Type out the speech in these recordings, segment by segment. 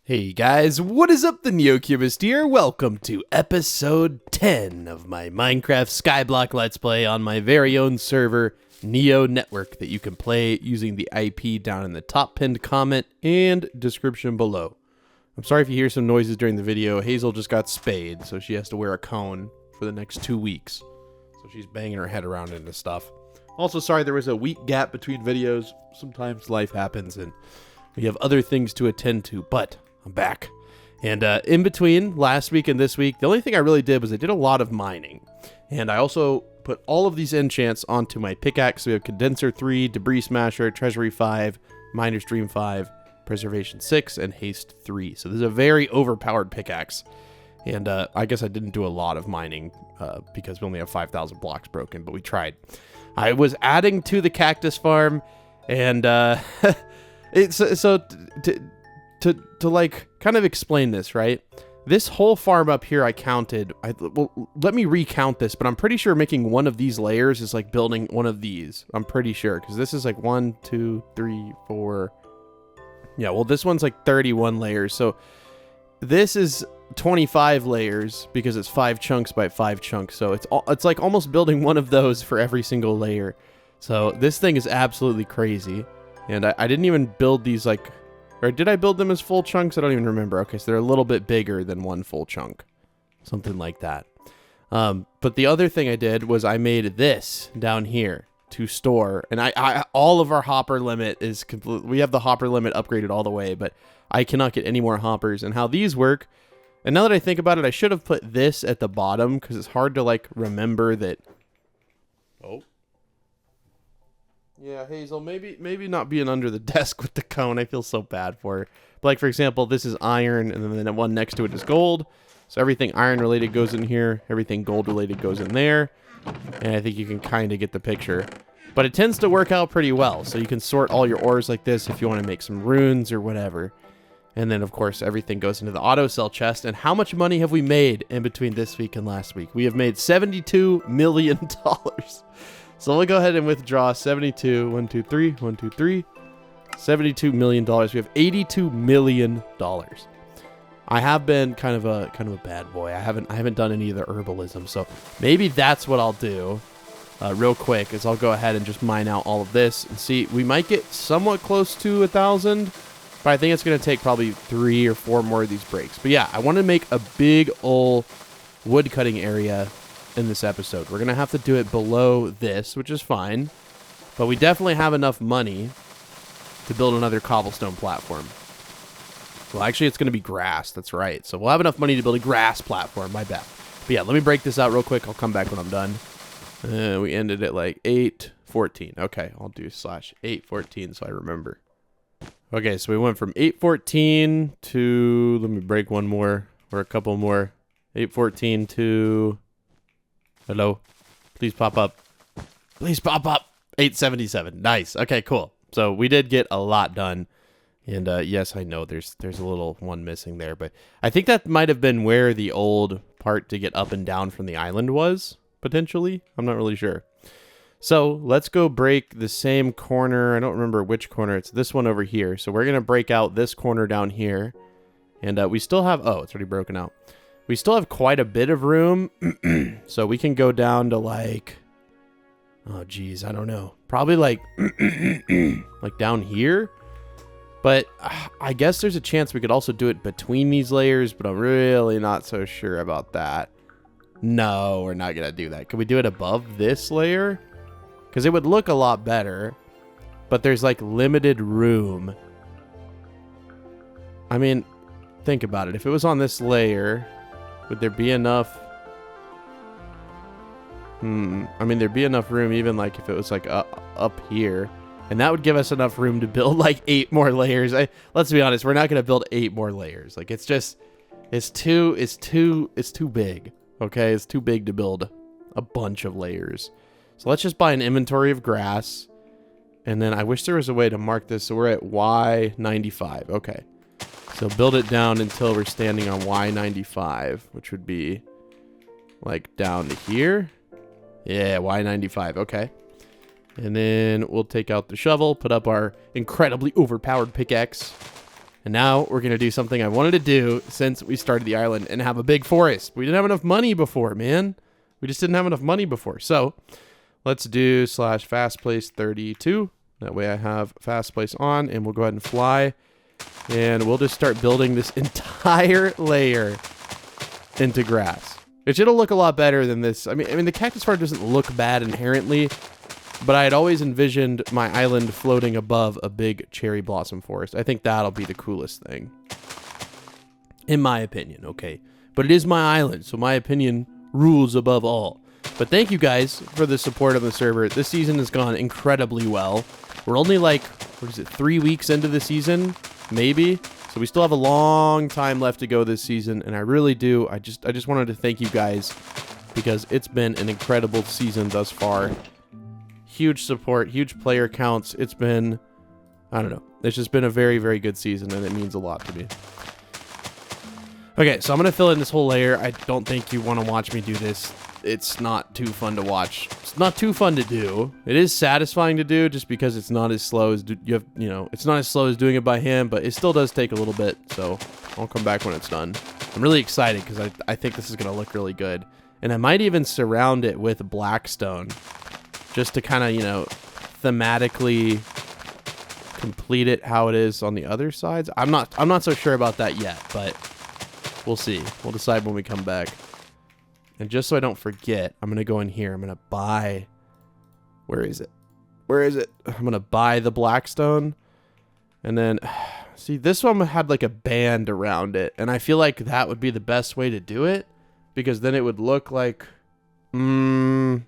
Hey guys, what is up? The NeoCubest here. Welcome to episode 10 of my Minecraft Skyblock Let's Play on my very own server, NeoNetwork, that you can play using the IP down in the top pinned comment and description below. I'm sorry if you hear some noises during the video. Hazel just got spayed, so she has to wear a cone for the next 2 weeks. So she's banging her head around into stuff. Also, sorry there was a week gap between videos. Sometimes life happens and we have other things to attend to, but I'm back. And in between last week and this week, the only thing I really did was I did a lot of mining. And I also put all of these enchants onto my pickaxe. So we have Condenser 3, Debris Smasher, Treasury 5, Miner's Dream 5, Preservation 6, and Haste 3. So this is a very overpowered pickaxe. And I guess I didn't do a lot of mining because we only have 5,000 blocks broken, but we tried. I was adding to the cactus farm, and to like kind of explain this, right? This whole farm up here I counted. Well, let me recount this, but I'm pretty sure making one of these layers is like building one of these. I'm pretty sure, because this is like 1, 2, 3, 4. Yeah, well, this one's like 31 layers. So this is 25 layers because it's 5 chunks by 5 chunks. So it's like almost building one of those for every single layer. So this thing is absolutely crazy. And I didn't even build these like, or did I build them as full chunks? I don't even remember. Okay, so they're a little bit bigger than one full chunk. Something like that. But the other thing I did was I made this down here to store. And I all of our hopper limit is complete. We have the hopper limit upgraded all the way, but I cannot get any more hoppers. And how these work, and now that I think about it, I should have put this at the bottom because it's hard to like remember that. Oh. Yeah, Hazel, maybe not being under the desk with the cone. I feel so bad for her. But like, for example, this is iron, and then the one next to it is gold. So everything iron related goes in here. Everything gold related goes in there. And I think you can kind of get the picture. But it tends to work out pretty well. So you can sort all your ores like this if you want to make some runes or whatever. And then, of course, everything goes into the auto sell chest. And how much money have we made in between this week and last week? We have made $72 million. So we'll go ahead and withdraw 72. 1, 2, 3. 1, 2, 3. $72 million. We have $82 million. I have been kind of a bad boy. I haven't done any of the herbalism. So maybe that's what I'll do real quick is I'll go ahead and just mine out all of this and see. We might get somewhat close to 1,000, but I think it's going to take probably 3 or 4 more of these breaks. But yeah, I want to make a big old wood cutting area in this episode. We're gonna have to do it below this, which is fine, but we definitely have enough money to build another cobblestone platform. Well, actually, it's gonna be grass. That's right. So we'll have enough money to build a grass platform. My bad. But yeah, let me break this out real quick. I'll come back when I'm done. We ended at like 8:14. Okay, I'll do /8:14 so I remember. Okay, so we went from 8:14 to, let me break one more or a couple more. 8:14 to, hello, please pop up. Please pop up. 877. Nice. Okay, cool. So we did get a lot done. And yes, I know there's a little one missing there, but I think that might have been where the old part to get up and down from the island was, potentially. I'm not really sure. So let's go break the same corner. I don't remember which corner. It's this one over here. So we're going to break out this corner down here. And we still have, oh, it's already broken out. We still have quite a bit of room, so we can go down to like, oh geez, I don't know, probably like, like down here. But I guess there's a chance we could also do it between these layers, but I'm really not so sure about that. No, we're not gonna do that. Can we do it above this layer? Because it would look a lot better, but there's like limited room. I mean, think about it. If it was on this layer, would there be enough? I mean, there'd be enough room even like if it was like up here. And that would give us enough room to build like 8 more layers. Let's be honest, we're not going to build 8 more layers. Like it's too big. Okay, it's too big to build a bunch of layers. So let's just buy an inventory of grass. And then I wish there was a way to mark this. So we're at Y95. Okay. So build it down until we're standing on Y95, which would be like down to here. Yeah, Y95. Okay. And then we'll take out the shovel, put up our incredibly overpowered pickaxe. And now we're going to do something I wanted to do since we started the island and have a big forest. We didn't have enough money before, man. We just didn't have enough money before. So let's do /fastplace32. That way I have fastplace on, and we'll go ahead and fly. And we'll just start building this entire layer into grass. Which it'll look a lot better than this. I mean, the cactus farm doesn't look bad inherently, but I had always envisioned my island floating above a big cherry blossom forest. I think that'll be the coolest thing. In my opinion, okay? But it is my island, so my opinion rules above all. But thank you guys for the support of the server. This season has gone incredibly well. We're only like, 3 weeks into the season? Maybe? So we still have a long time left to go this season, and I really do. I just wanted to thank you guys because it's been an incredible season thus far. Huge support, huge player counts. It's been, I don't know. It's just been a very, very good season, and it means a lot to me. Okay, so I'm going to fill in this whole layer. I don't think you want to watch me do this. It's not too fun to watch. It's not too fun to do. It is satisfying to do just because it's not as slow as it's not as slow as doing it by hand, but it still does take a little bit. So I'll come back when it's done. I'm really excited because I think this is going to look really good. And I might even surround it with blackstone just to kind of, thematically complete it how it is on the other sides. I'm not so sure about that yet, but we'll see. We'll decide when we come back. And just so I don't forget, I'm going to go in here. I'm going to buy... Where is it? Where is it? I'm going to buy the blackstone. And then... See, this one had like a band around it. And I feel like that would be the best way to do it. Because then it would look like... We'd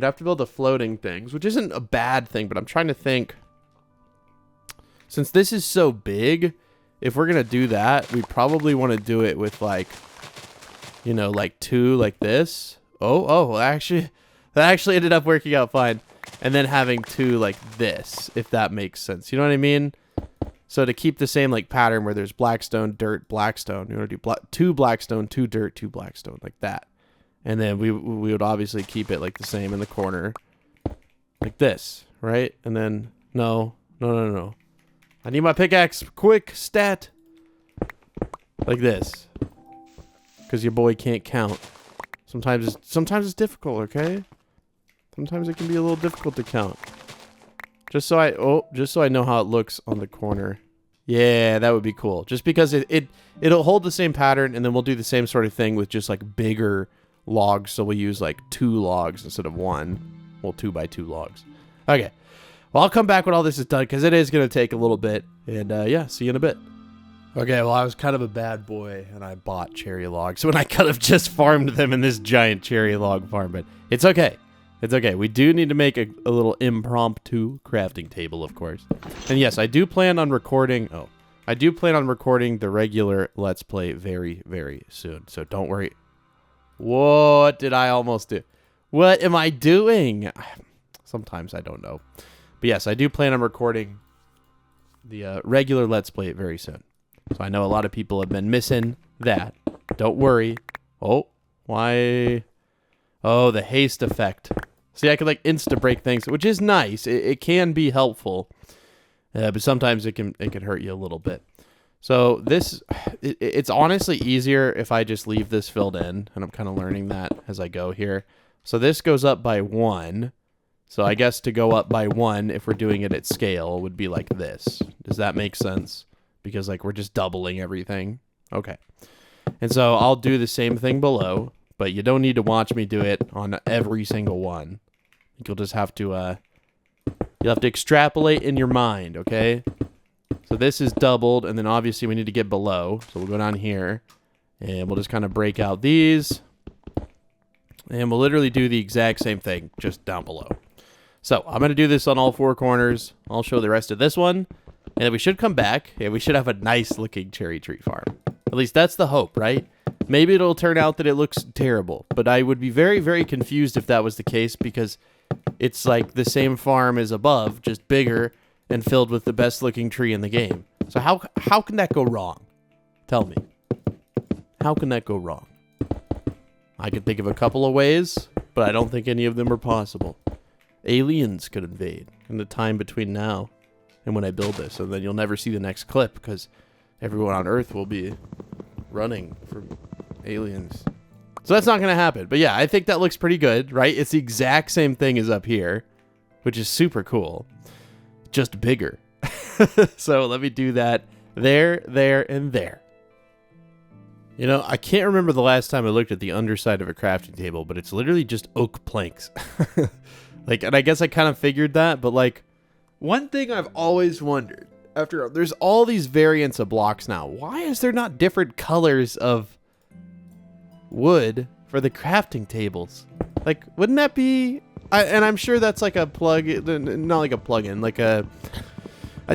have to build the floating things. Which isn't a bad thing, but I'm trying to think... Since this is so big, if we're going to do that, we probably want to do it with like... like 2 like this. Actually, that actually ended up working out fine. And then having 2 like this, if that makes sense. You know what I mean? So to keep the same like pattern where there's blackstone, dirt, blackstone. You want to do 2 blackstone, 2 dirt, 2 blackstone, like that. And then we would obviously keep it like the same in the corner. Like this, right? And then, no. I need my pickaxe, quick, stat. Like this. Because your boy can't count. Sometimes it's difficult, okay? Sometimes it can be a little difficult to count. Just so I know how it looks on the corner. Yeah, that would be cool. Just because it'll hold the same pattern, and then we'll do the same sort of thing with just like bigger logs. So we'll use like 2 logs instead of 1. Well, 2 by 2 logs. Okay. Well, I'll come back when all this is done because it is going to take a little bit. And yeah, see you in a bit. Okay, well, I was kind of a bad boy, and I bought cherry logs when I could have just farmed them in this giant cherry log farm, but it's okay. It's okay. We do need to make a little impromptu crafting table, of course. And yes, I do plan on recording... I do plan on recording the regular Let's Play very, very soon, so don't worry. What did I almost do? What am I doing? Sometimes I don't know. But yes, I do plan on recording the regular Let's Play very soon. So I know a lot of people have been missing that. Don't worry. Oh, why? Oh, the haste effect. See, I could like insta-break things, which is nice. It can be helpful. But sometimes it can hurt you a little bit. So this, it's honestly easier if I just leave this filled in. And I'm kind of learning that as I go here. So this goes up by 1. So I guess to go up by 1, if we're doing it at scale, would be like this. Does that make sense? Because like we're just doubling everything. Okay. And so I'll do the same thing below, but you don't need to watch me do it on every single one. You'll just have to you'll have to extrapolate in your mind, okay? So this is doubled, and then obviously we need to get below. So we'll go down here and we'll just kind of break out these. And we'll literally do the exact same thing just down below. So I'm going to do this on all 4 corners. I'll show the rest of this one. And then we should come back, and we should have a nice-looking cherry tree farm. At least that's the hope, right? Maybe it'll turn out that it looks terrible, but I would be very, very confused if that was the case because it's like the same farm as above, just bigger and filled with the best-looking tree in the game. So how can that go wrong? Tell me. How can that go wrong? I could think of a couple of ways, but I don't think any of them are possible. Aliens could invade in the time between now and when I build this. So then you'll never see the next clip because everyone on Earth will be running from aliens. So that's not going to happen. But yeah, I think that looks pretty good, right? It's the exact same thing as up here, which is super cool. Just bigger. So let me do that there, and there. You know, I can't remember the last time I looked at the underside of a crafting table, but it's literally just oak planks. Like, and I guess I kind of figured that, but like, one thing I've always wondered, there's all these variants of blocks now, why is there not different colors of wood for the crafting tables? Like, wouldn't that be, and I'm sure that's like a not like a plugin, like a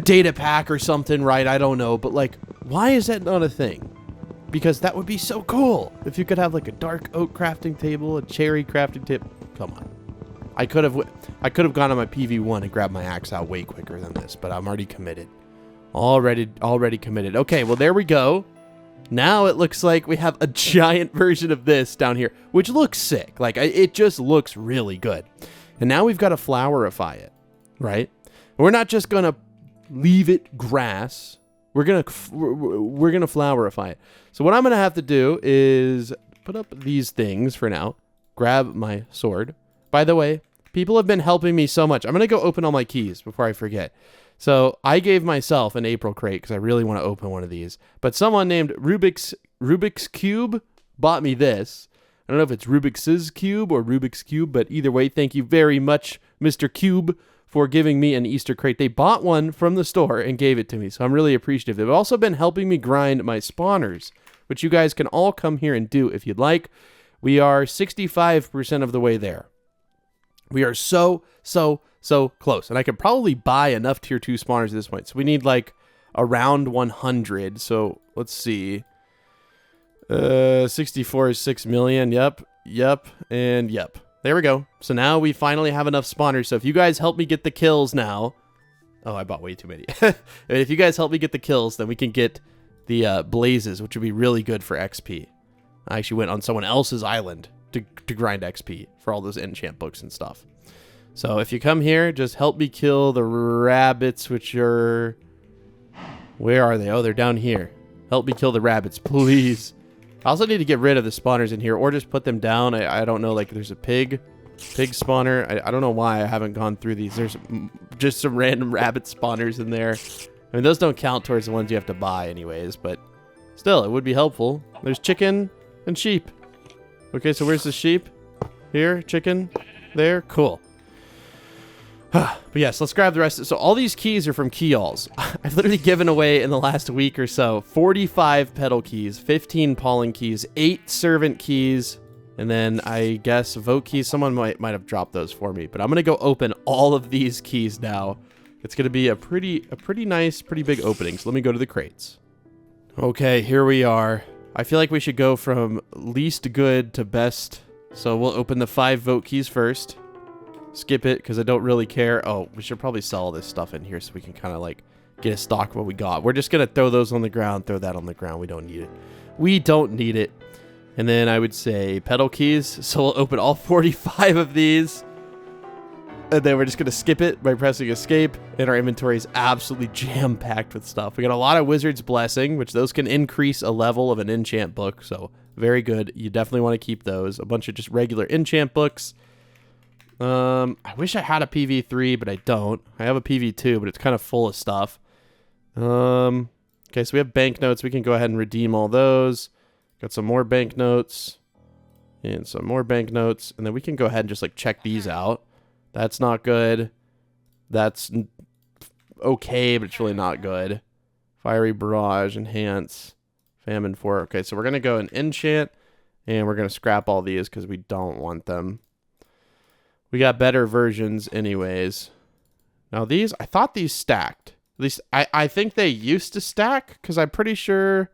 data pack or something, right? I don't know, but like, why is that not a thing? Because that would be so cool if you could have like a dark oak crafting table, a cherry crafting table. Come on. I could have gone on my PV1 and grabbed my axe out way quicker than this, but I'm already committed. Already committed. Okay, well, there we go. Now it looks like we have a giant version of this down here, which looks sick. Like, it just looks really good. And now we've got to flowerify it, right? We're not just going to leave it grass. We're gonna flowerify it. So what I'm gonna have to do is put up these things for now. Grab my sword. By the way, people have been helping me so much. I'm gonna go open all my keys before I forget. So I gave myself an April crate because I really want to open one of these. But someone named Rubik's Cube bought me this. I don't know if it's Rubik's Cube or Rubik's Cube, but either way, thank you very much, Mr. Cube, for giving me an Easter crate. They bought one from the store and gave it to me, so I'm really appreciative. They've also been helping me grind my spawners, which you guys can all come here and do if you'd like. We are 65% of the way there. We are so close, and I could probably buy enough tier 2 spawners at this point. So we need like around 100. So let's see. 64 is 6 million. Yep, and yep. There we go. So now we finally have enough spawners. So if you guys help me get the kills now... Oh, I bought way too many. If you guys help me get the kills, then we can get the blazes, which would be really good for XP. I actually went on someone else's island to grind XP for all those enchant books and stuff. So if you come here, just help me kill the rabbits, which are... Where are they? Oh, they're down here. Help me kill the rabbits, please. I also need to get rid of the spawners in here or just put them down. I don't know, like there's a pig spawner. I don't know why I haven't gone through these. There's just some random rabbit spawners in there. I mean, those don't count towards the ones you have to buy anyways, but still, it would be helpful. There's chicken and sheep. Okay, so where's the sheep? Here, chicken, there, cool. But yes, let's grab the rest. So all these keys are from Keyalls. I've literally given away in the last week or so 45 pedal keys, 15 pollen keys, 8 servant keys, and then I guess vote keys. Someone might have dropped those for me, but I'm gonna go open all of these keys now. It's gonna be a pretty nice, pretty big opening. So let me go to the crates. Okay, here we are. I feel like we should go from least good to best. So we'll open the 5 vote keys first. Skip it because I don't really care. Oh, we should probably sell all this stuff in here so we can kind of like get a stock of what we got. We're just going to throw those on the ground, throw that on the ground. We don't need it. We don't need it. And then I would say pedal keys. So we'll open all 45 of these. And then we're just going to skip it by pressing escape. And our inventory is absolutely jam-packed with stuff. We got a lot of Wizard's Blessing, which those can increase a level of an enchant book. So very good. You definitely want to keep those. A bunch of just regular enchant books. I wish I had a PV3, but I don't. I have a PV2, but it's kind of full of stuff. Okay, so we have banknotes. We can go ahead and redeem all those. Got some more banknotes. And some more banknotes. And then we can go ahead and just like check these out. That's not good. That's okay, but it's really not good. Fiery Barrage, Enhance, Famine 4. Okay, so we're going to go and enchant. And we're going to scrap all these because we don't want them. We got better versions anyways. Now these, I thought these stacked. At least I think they used to stack because I'm pretty sure...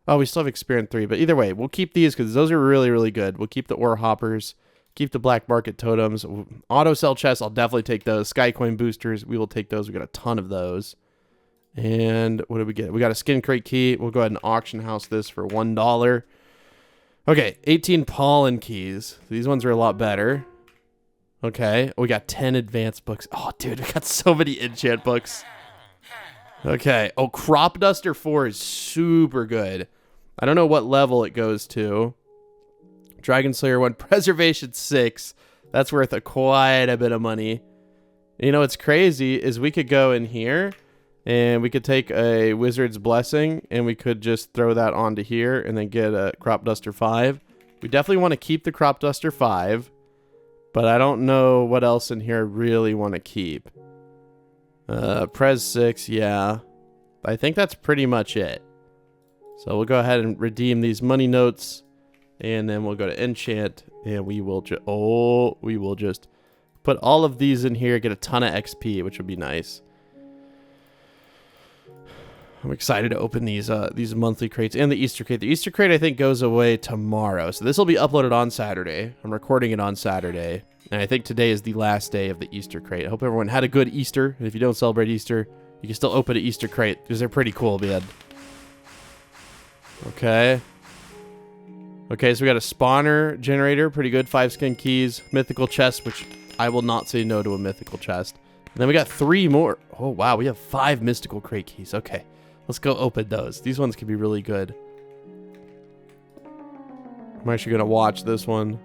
Oh, we still have Experience 3. But either way, we'll keep these because those are really, really good. We'll keep the ore hoppers. Keep the black market totems. Auto sell chests, I'll definitely take those. Skycoin boosters, we will take those. We got a ton of those. And what did we get? We got a skin crate key. We'll go ahead and auction house this for $1. Okay, 18 pollen keys. These ones are a lot better. Okay, we got 10 advanced books. Oh, dude, we got so many enchant books. Okay. Oh, Crop Duster 4 is super good. I don't know what level it goes to. Dragon Slayer 1, Preservation 6. That's worth quite a bit of money. You know what's crazy is we could go in here and we could take a Wizard's Blessing and we could just throw that onto here and then get a Crop Duster 5. We definitely want to keep the Crop Duster 5, but I don't know what else in here I really want to keep. Prez 6, yeah. I think that's pretty much it. So we'll go ahead and redeem these money notes, and then we'll go to enchant, and we will just put all of these in here, get a ton of XP, which would be nice. I'm excited to open these monthly crates and the Easter crate. The Easter crate I think goes away tomorrow, so this will be uploaded on Saturday. I'm recording it on Saturday, and I think today is the last day of the Easter crate. I hope everyone had a good Easter, and if you don't celebrate Easter, you can still open an Easter crate because they're pretty cool, man. Okay. Okay, so we got a spawner generator, pretty good. 5 skin keys, mythical chest, which I will not say no to a mythical chest. And then we got 3 more. Oh, wow, we have 5 mystical crate keys. Okay, let's go open those. These ones could be really good. I'm actually going to watch this one.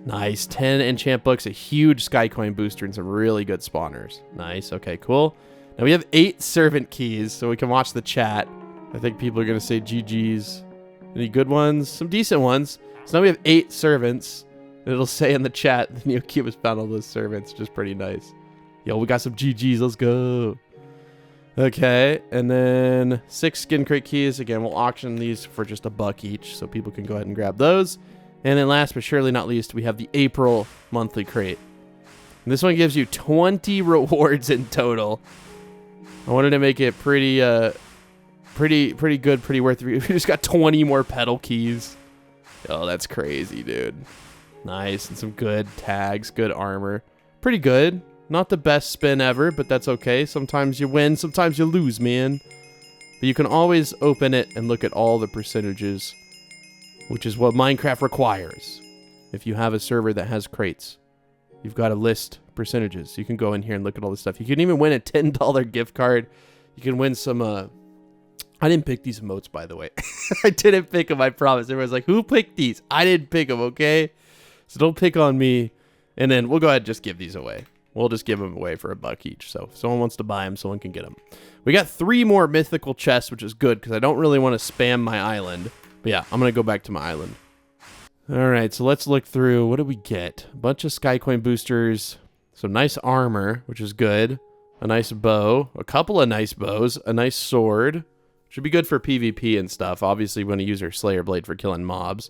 Nice. 10 enchant books, a huge sky coin booster, and some really good spawners. Nice. Okay, cool. Now we have 8 servant keys, so we can watch the chat. I think people are going to say GG's. Any good ones? Some decent ones. So now we have 8 servants. And it'll say in the chat, the NeoCubest found all those servants, which is pretty nice. Yo, we got some GG's. Let's go. Okay, and then 6 skin crate keys. Again, we'll auction these for just $1 each, so people can go ahead and grab those. And then last but surely not least, we have the April monthly crate. And this one gives you 20 rewards in total. I wanted to make it pretty good, pretty worth it. We just got 20 more pedal keys. Oh, that's crazy, dude. Nice, and some good tags, good armor. Pretty good. Not the best spin ever, but that's okay. Sometimes you win, sometimes you lose, man. But you can always open it and look at all the percentages, which is what Minecraft requires. If you have a server that has crates, you've got to list percentages. You can go in here and look at all this stuff. You can even win a $10 gift card. You can win some, I didn't pick these emotes, by the way. I didn't pick them, I promise. Everyone's like, who picked these? I didn't pick them, okay? So don't pick on me. And then we'll go ahead and just give these away. We'll just give them away for $1 each. So if someone wants to buy them, someone can get them. We got 3 more mythical chests, which is good because I don't really want to spam my island. But yeah, I'm going to go back to my island. All right, so let's look through. What do we get? A bunch of Skycoin boosters. Some nice armor, which is good. A nice bow. A couple of nice bows. A nice sword. Should be good for PvP and stuff. Obviously, we want to use our Slayer Blade for killing mobs.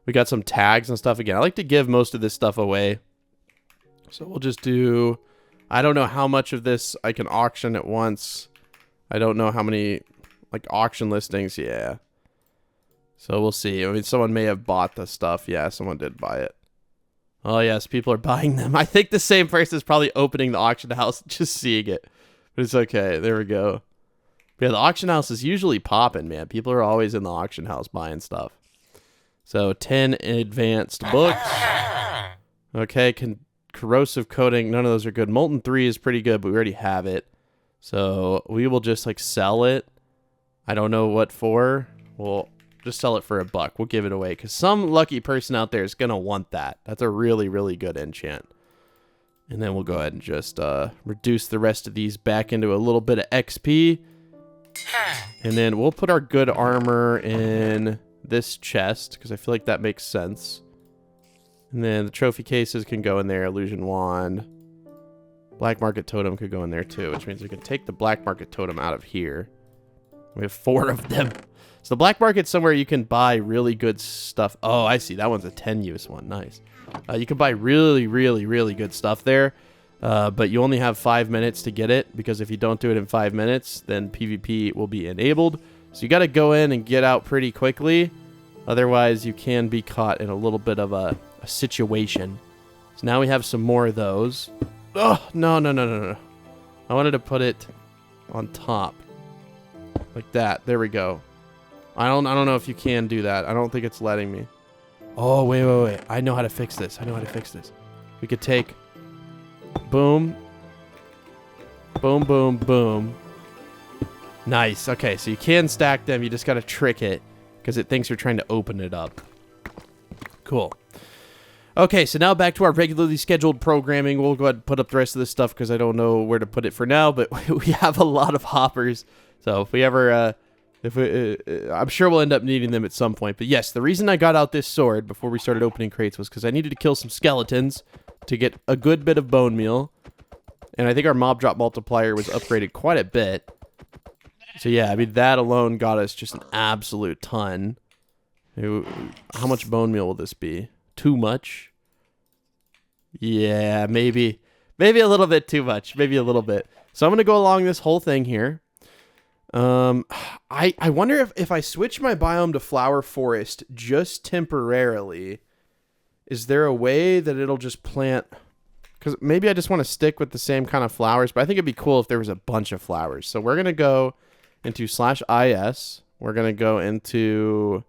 We got some tags and stuff. Again, I like to give most of this stuff away. So we'll just do... I don't know how much of this I can auction at once. I don't know how many, like, auction listings. Yeah. So we'll see. I mean, someone may have bought the stuff. Yeah, someone did buy it. Oh, yes, people are buying them. I think the same person is probably opening the auction house, just seeing it. But it's okay. There we go. But yeah, the auction house is usually popping, man. People are always in the auction house buying stuff. So 10 advanced books. Okay, corrosive coating. None of those are good. Molten 3 is pretty good, but we already have it. So we will just like sell it. I don't know what for. We'll just sell it for $1. We'll give it away because some lucky person out there is going to want that. That's a really, really good enchant. And then we'll go ahead and just reduce the rest of these back into a little bit of XP. And then we'll put our good armor in this chest because I feel like that makes sense. And then the trophy cases can go in there. Illusion wand. Black market totem could go in there too, which means we can take the black market totem out of here. We have 4 of them. So the black market's somewhere you can buy really good stuff. Oh, I see. That one's a 10 use one. Nice. You can buy really, really, really good stuff there. But you only have 5 minutes to get it because if you don't do it in 5 minutes, then PvP will be enabled. So you got to go in and get out pretty quickly. Otherwise, you can be caught in a little bit of a situation. So now we have some more of those. Oh, no. I wanted to put it on top. Like that. There we go. I don't know if you can do that. I don't think it's letting me. Oh, wait. I know how to fix this. We could take boom, boom, boom, boom. Nice. Okay, so you can stack them. You just got to trick it because it thinks you're trying to open it up. Cool. Okay, so now back to our regularly scheduled programming. We'll go ahead and put up the rest of this stuff because I don't know where to put it for now, but we have a lot of hoppers. So if we ever, I'm sure we'll end up needing them at some point. But yes, the reason I got out this sword before we started opening crates was because I needed to kill some skeletons to get a good bit of bone meal. And I think our mob drop multiplier was upgraded quite a bit. So yeah, I mean, that alone got us just an absolute ton. How much bone meal will this be? Too much? Yeah, maybe a little bit too much. Maybe a little bit. So I'm going to go along this whole thing here. I wonder if I switch my biome to flower forest just temporarily, is there a way that it'll just plant? Because maybe I just want to stick with the same kind of flowers, but I think it'd be cool if there was a bunch of flowers. So we're going to go into /is. We're going to go into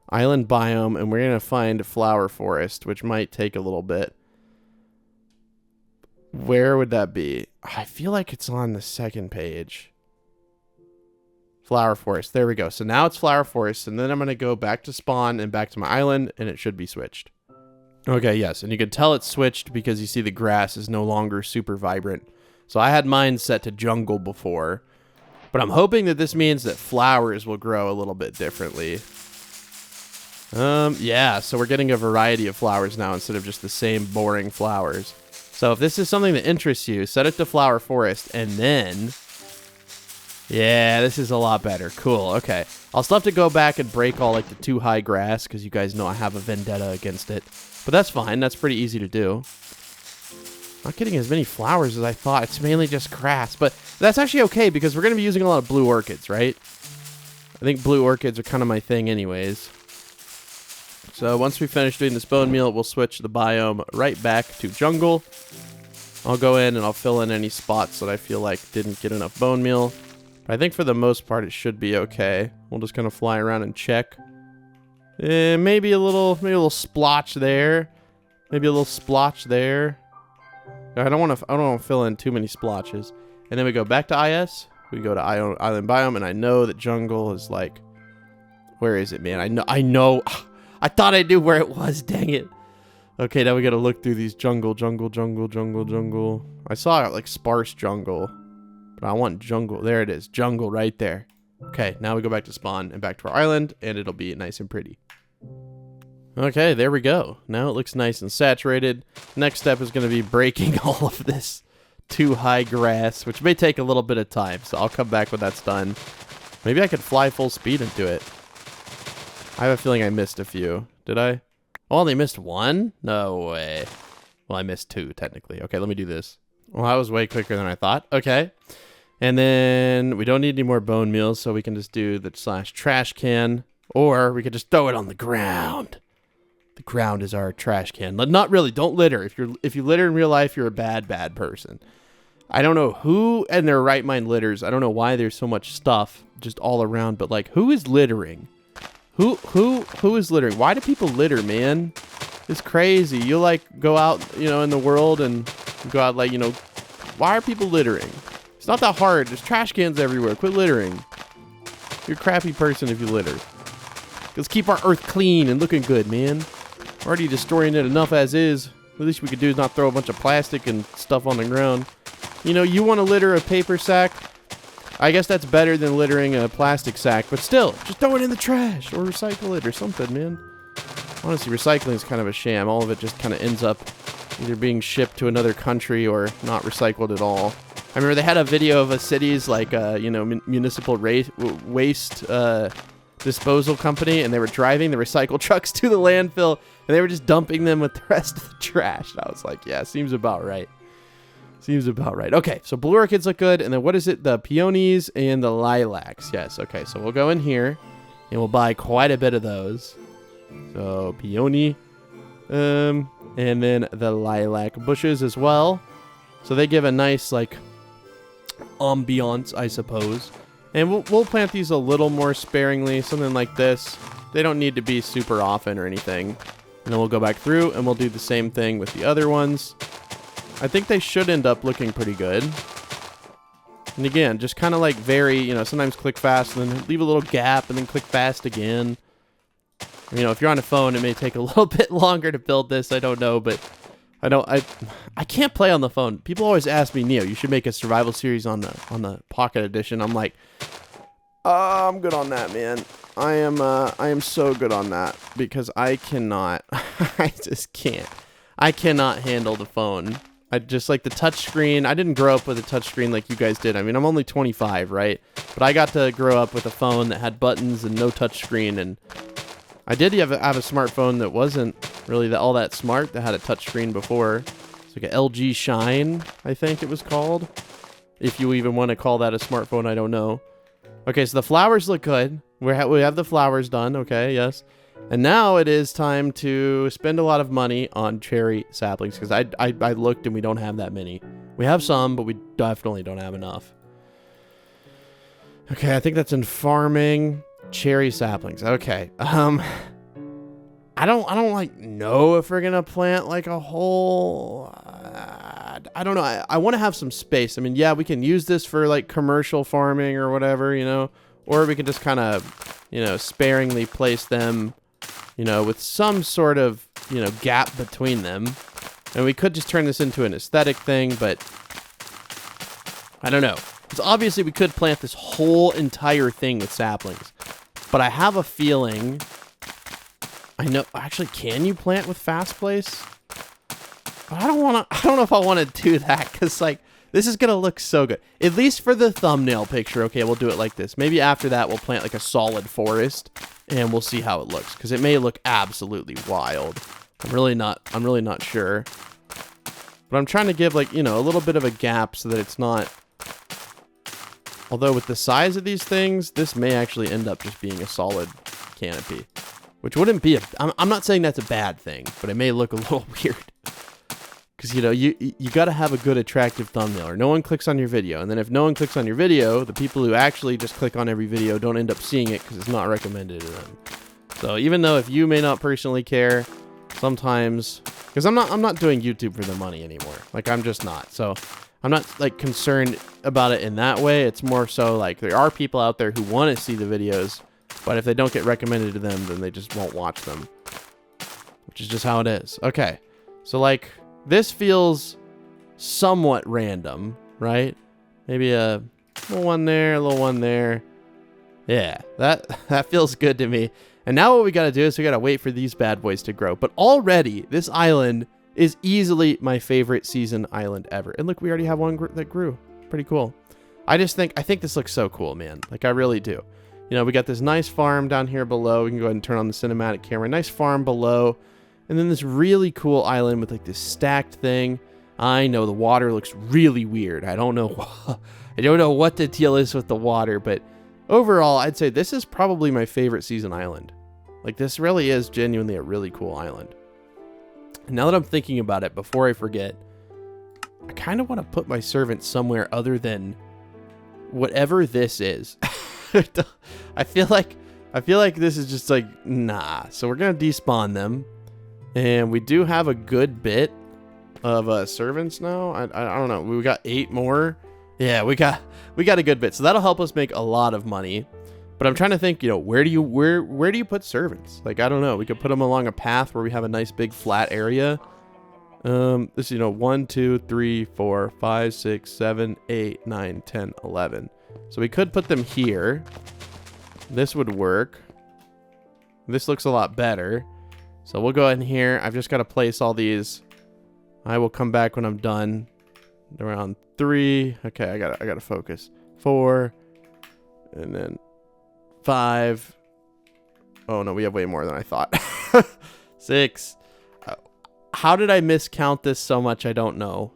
island biome, and we're going to find flower forest, which might take a little bit. Where would that be? I feel like it's on the second page. Flower forest. There we go. So now it's flower forest, and then I'm going to go back to spawn and back to my island, and it should be switched. Okay, yes, and you can tell it's switched because you see the grass is no longer super vibrant. So I had mine set to jungle before, but I'm hoping that this means that flowers will grow a little bit differently. Yeah, so we're getting a variety of flowers now instead of just the same boring flowers. So if this is something that interests you, set it to flower forest, and then... Yeah, this is a lot better. Cool, okay. I'll still have to go back and break all, like, the too high grass, because you guys know I have a vendetta against it. But that's fine. That's pretty easy to do. Not getting as many flowers as I thought. It's mainly just grass. But that's actually okay, because we're going to be using a lot of blue orchids, right? I think blue orchids are kind of my thing anyways. So once we finish doing this bone meal, we'll switch the biome right back to jungle. I'll go in and I'll fill in any spots that I feel like didn't get enough bone meal. But I think for the most part, it should be okay. We'll just kind of fly around and check. Maybe a little splotch there. Maybe a little splotch there. I don't want to fill in too many splotches. And then we go back to IS. We go to island biome, and I know that jungle is like, where is it, man? I know. I thought I knew where it was. Dang it. Okay, now we got to look through these jungle. I saw like sparse jungle, but I want jungle. There it is, jungle right there. Okay, now we go back to spawn and back to our island, and it'll be nice and pretty. Okay, there we go. Now it looks nice and saturated. Next step is going to be breaking all of this too high grass, which may take a little bit of time, so I'll come back when that's done. Maybe I could fly full speed into it. I have a feeling I missed a few. Did I? Oh, I only missed one? No way. Well, I missed two, technically. Okay, let me do this. Well, that was way quicker than I thought. Okay. And then we don't need any more bone meals, so we can just do the /trash can, or we could just throw it on the ground. The ground is our trash can. Not really. Don't litter. If you litter in real life, you're a bad person. I don't know who in their right mind litters. I don't know why there's so much stuff just all around, but like, who is littering? Who is littering? Why do people litter, man? It's crazy. You like go out, in the world and go out like, why are people littering? It's not that hard. There's trash cans everywhere. Quit littering. You're a crappy person if you litter. Let's keep our earth clean and looking good, man. We're already destroying it enough as is. The least we could do is not throw a bunch of plastic and stuff on the ground. You want to litter a paper sack? I guess that's better than littering a plastic sack, but still, just throw it in the trash or recycle it or something, man. Honestly, recycling is kind of a sham. All of it just kind of ends up either being shipped to another country or not recycled at all. I remember they had a video of a city's like, municipal waste disposal company, and they were driving the recycle trucks to the landfill, and they were just dumping them with the rest of the trash. I was like, yeah, seems about right. Seems about right. Okay, so blue orchids look good, and then what is it? The peonies and the lilacs. Yes, okay, so we'll go in here, and we'll buy quite a bit of those. So, peony, and then the lilac bushes as well. So they give a nice, like, ambiance, I suppose. And we'll plant these a little more sparingly, something like this. They don't need to be super often or anything. And then we'll go back through and we'll do the same thing with the other ones. I think they should end up looking pretty good. And again, just kind of like vary, you know, sometimes click fast and then leave a little gap and then click fast again. You know, if you're on a phone, it may take a little bit longer to build this. I don't know, but I can't play on the phone. People always ask me, Neo, you should make a survival series on the Pocket Edition. I'm like, I'm good on that, man. I am so good on that because I cannot. I just can't. I cannot handle the phone. I just like the touchscreen. I didn't grow up with a touchscreen like you guys did. I mean, I'm only 25, right? But I got to grow up with a phone that had buttons and no touchscreen, and I did have a smartphone that wasn't really all that smart, that had a touchscreen before. It's like an LG Shine, I think it was called. If you even want to call that a smartphone, I don't know. Okay, so the flowers look good. We have the flowers done, okay, yes. And now it is time to spend a lot of money on cherry saplings, because I looked and we don't have that many. We have some, but we definitely don't have enough. Okay, I think that's in farming. Cherry saplings. Okay. I don't like know if we're gonna plant like a whole. I don't know. I want to have some space. I mean, yeah, we can use this for like commercial farming or whatever, you know, or we can just kind of, you know, sparingly place them, you know, with some sort of, you know, gap between them. And we could just turn this into an aesthetic thing, but I don't know. Because obviously we could plant this whole entire thing with saplings. But I have a feeling, I know, actually, can you plant with fast place? But I don't know if I want to do that, because like, this is going to look so good. At least for the thumbnail picture, okay, we'll do it like this. Maybe after that, we'll plant like a solid forest, and we'll see how it looks, because it may look absolutely wild. I'm really not sure. But I'm trying to give like, you know, a little bit of a gap so that it's not. Although with the size of these things, this may actually end up just being a solid canopy, which wouldn't be I'm not saying that's a bad thing, but it may look a little weird. Because, you know, you got to have a good, attractive thumbnail, or no one clicks on your video. And then if no one clicks on your video, the people who actually just click on every video don't end up seeing it because it's not recommended to them. So even though if you may not personally care, sometimes, because I'm not doing YouTube for the money anymore. Like, I'm just not. So I'm not like concerned about it in that way. It's more so like there are people out there who want to see the videos, but if they don't get recommended to them, then they just won't watch them, which is just how it is. Okay. So like, this feels somewhat random, right? Maybe a little one there, a little one there. Yeah, that feels good to me. And now what we got to do is we got to wait for these bad boys to grow. But already, this island is easily my favorite season island ever. And look, we already have one that grew. Pretty cool. I think this looks so cool, man. Like, I really do. You know, we got this nice farm down here below. We can go ahead and turn on the cinematic camera. Nice farm below. And then this really cool island with like this stacked thing. I know the water looks really weird. I don't know. I don't know what the deal is with the water, but overall, I'd say this is probably my favorite season island. Like, this really is genuinely a really cool island. And now that I'm thinking about it, before I forget, I kind of want to put my servants somewhere other than whatever this is. I feel like this is just like, nah. So we're going to despawn them. And we do have a good bit of servants now. I don't know. We got 8 more. Yeah, we got a good bit. So that'll help us make a lot of money. But I'm trying to think, you know, where do you put servants? Like, I don't know. We could put them along a path where we have a nice big flat area. This, you know, 1, 2, 3, 4, 5, 6, 7, 8, 9, 10, 11. So we could put them here. This would work. This looks a lot better. So we'll go ahead in here. I've just got to place all these. I will come back when I'm done. Around 3. Okay, I gotta focus. 4. And then 5. Oh no, we have way more than I thought. 6. How did I miscount this so much? I don't know.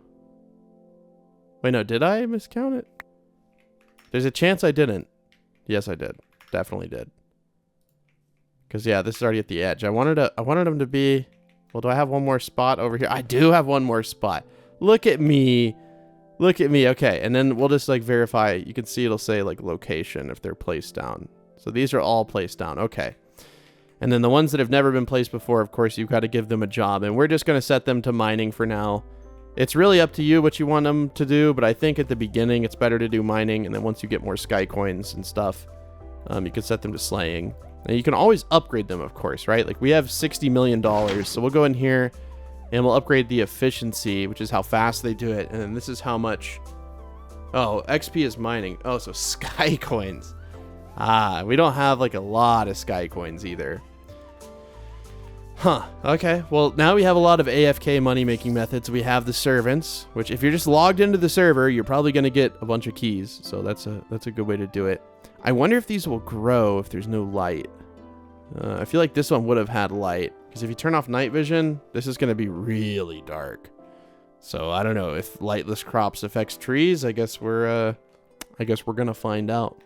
Wait, no, did I miscount it? There's a chance I didn't. Yes, I did. Definitely did. Because, yeah, this is already at the edge. I wanted them to be... Well, do I have one more spot over here? I do have one more spot. Look at me. Look at me. Okay, and then we'll just, like, verify. You can see it'll say, like, location if they're placed down. So these are all placed down. Okay. And then the ones that have never been placed before, of course, you've got to give them a job. And we're just going to set them to mining for now. It's really up to you what you want them to do, but I think at the beginning it's better to do mining, and then once you get more sky coins and stuff, you can set them to slaying. And you can always upgrade them, of course, right? Like we have $60 million, so we'll go in here and we'll upgrade the efficiency, which is how fast they do it. And then this is how much... Oh, XP is mining. Oh, so sky coins. Ah, we don't have like a lot of sky coins either. Huh, okay. Well, now we have a lot of AFK money-making methods. We have the servants, which if you're just logged into the server, you're probably going to get a bunch of keys. So that's a good way to do it. I wonder if these will grow if there's no light. I feel like this one would have had light, because if you turn off night vision, this is going to be really dark. So I don't know if lightless crops affects trees. I guess we're going to find out.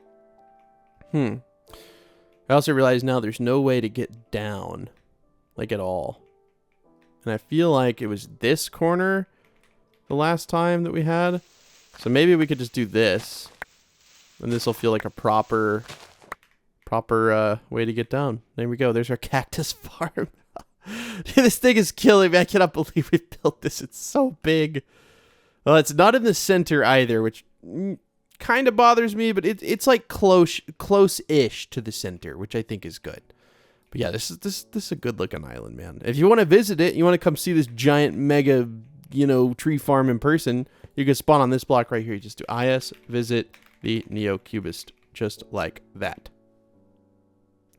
I also realize now there's no way to get down. Like at all. And I feel like it was this corner the last time that we had. So maybe we could just do this. And this will feel like a proper way to get down. There we go. There's our cactus farm. This thing is killing me. I cannot believe we built this. It's so big. Well, it's not in the center either, which kind of bothers me, but it's like close-ish to the center, which I think is good. But yeah, this is a good looking island, man. If you want to visit it, you want to come see this giant mega, tree farm in person, you can spawn on this block right here. You just do IS visit the NeoCubest, just like that.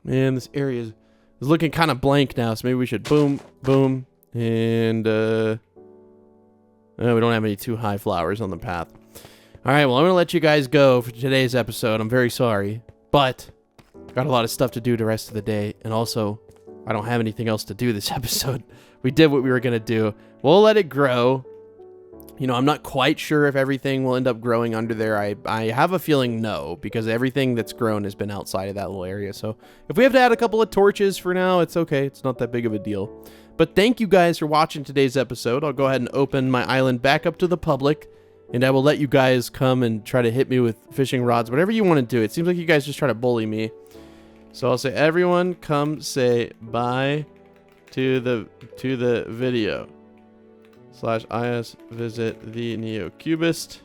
Man, this area is looking kind of blank now, so maybe we should boom, boom, and we don't have any too high flowers on the path. All right, well, I'm gonna let you guys go for today's episode. I'm very sorry, but got a lot of stuff to do the rest of the day, and also, I don't have anything else to do this episode. We did what we were going to do. We'll let it grow. I'm not quite sure if everything will end up growing under there. I have a feeling no, because everything that's grown has been outside of that little area. So if we have to add a couple of torches for now, it's okay. It's not that big of a deal. But thank you guys for watching today's episode. I'll go ahead and open my island back up to the public. And I will let you guys come and try to hit me with fishing rods, whatever you want to do. It seems like you guys just try to bully me. So I'll say, everyone come say bye to the video. /is visit the NeoCubest.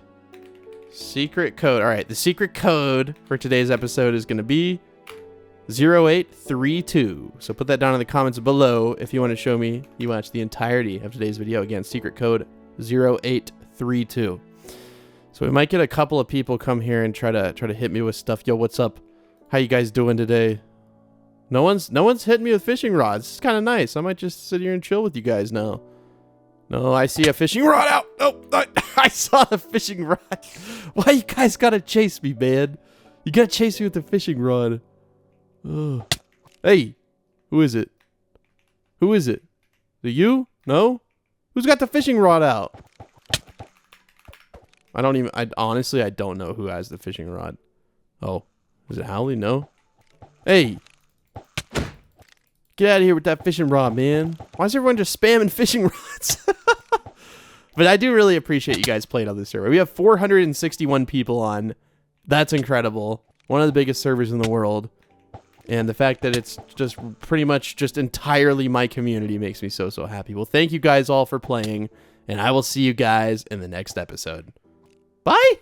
Secret code. All right, the secret code for today's episode is going to be 0832. So put that down in the comments below if you want to show me you watched the entirety of today's video. Again, secret code 0832. So we might get a couple of people come here and try to hit me with stuff. Yo, what's up? How you guys doing today? No one's hitting me with fishing rods. It's kind of nice. I might just sit here and chill with you guys now. No, I see a fishing rod out. Oh, I saw the fishing rod. Why you guys gotta chase me, man? You gotta chase me with the fishing rod. Oh. Hey, who is it? Who is it? Is it you? No? Who's got the fishing rod out? Honestly, I don't know who has the fishing rod. Oh, is it Howley? No. Hey. Get out of here with that fishing rod, man. Why is everyone just spamming fishing rods? But I do really appreciate you guys playing on this server. We have 461 people on. That's incredible. One of the biggest servers in the world. And the fact that it's just pretty much just entirely my community makes me so happy. Well, thank you guys all for playing. And I will see you guys in the next episode. Bye!